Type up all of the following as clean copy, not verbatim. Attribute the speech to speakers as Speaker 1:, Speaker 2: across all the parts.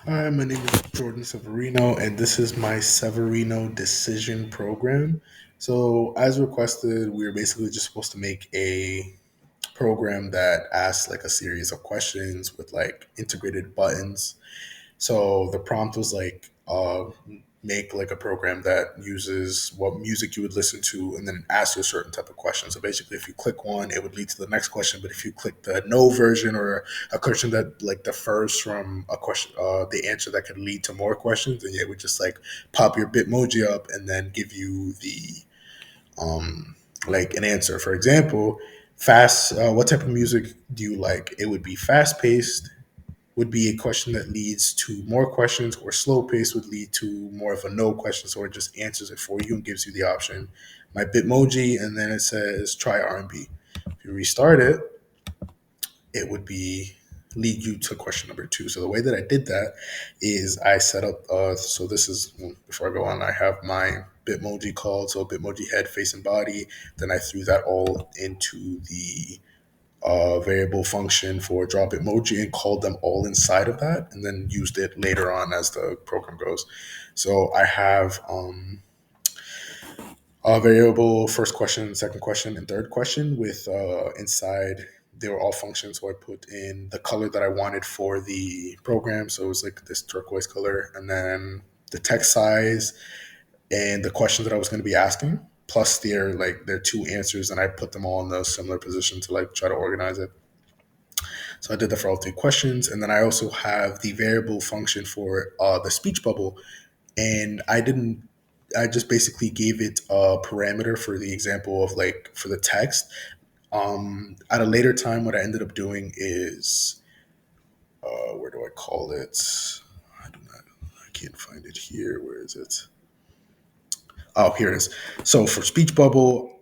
Speaker 1: Hi, my name is Jordan Severino, and this is my Severino Decision Program. So, as requested, we were basically just supposed to make a program that asks like a series of questions with like integrated buttons. So the prompt was like, make like a program that uses what music you would listen to and then ask you a certain type of question. So basically, if you click one, it would lead to the next question. But if you click the no version or a question that like differs from a question, the answer that could lead to more questions, then it would just like pop your Bitmoji up and then give you the like an answer. For example, fast. What type of music do you like? It would be fast paced, would be a question that leads to more questions, or slow pace would lead to more of a no question, so it just answers it for you and gives you the option. My Bitmoji, and then it says try R&B. If you restart it, it would be lead you to question number two. So the way that I did that is I set up. So this is before I go on. I have my Bitmoji called, so Bitmoji head, face, and body. Then I threw that all into the variable function for drop emoji and called them all inside of that, and then used it later on as the program goes. So I have a variable first question, second question, and third question with inside. They were all functions, so I put in the color that I wanted for the program. So it was like this turquoise color, and then the text size and the questions that I was going to be asking, plus their two answers, and I put them all in a similar position to like try to organize it. So I did that for all three questions. And then I also have the variable function for the speech bubble. And I just basically gave it a parameter for the example of like for the text. At a later time, what I ended up doing is, where do I call it? I do not, I can't find it here. Where is it? Oh, here it is. So for speech bubble,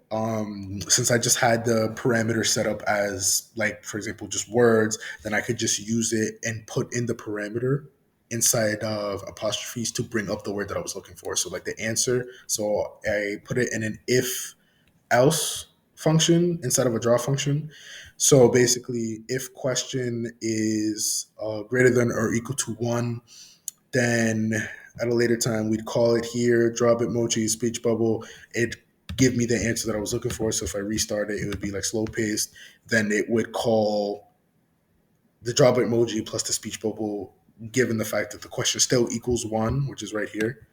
Speaker 1: since I just had the parameter set up as like, for example, just words, then I could just use it and put in the parameter inside of apostrophes to bring up the word that I was looking for. So like the answer. So I put it in an if else function instead of a draw function. So basically, if question is greater than or equal to one, then at a later time we'd call it here, draw Bitmoji, speech bubble. It give me the answer that I was looking for. So if I restart it, it would be like slow paced. Then it would call the draw Bitmoji plus the speech bubble, given the fact that the question still equals one, which is right here,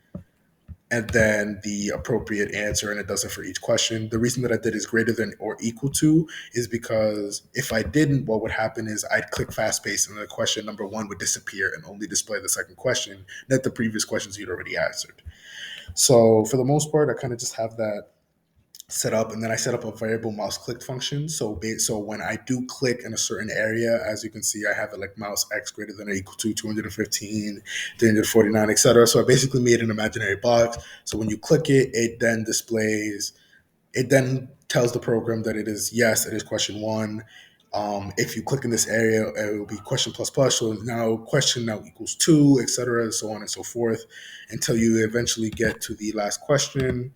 Speaker 1: and then the appropriate answer, and it does it for each question. The reason that I did is greater than or equal to is because if I didn't, what would happen is I'd click fast pace and the question number one would disappear and only display the second question, not the previous questions you'd already answered. So for the most part, I kind of just have that set up, and then I set up a variable mouse click function. So when I do click in a certain area, as you can see, I have it like mouse x greater than or equal to 215, 349, etc. So I basically made an imaginary box. So when you click it, it then tells the program that it is yes, it is question one. If you click in this area, it will be question plus plus. So now question now equals two, etc., so on and so forth, until you eventually get to the last question,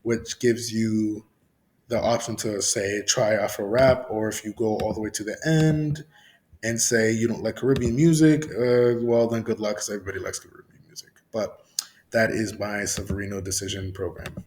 Speaker 1: which gives you the option to say try Afro rap, or if you go all the way to the end and say you don't like Caribbean music, well then good luck because everybody likes Caribbean music. But that is my Severino decision program.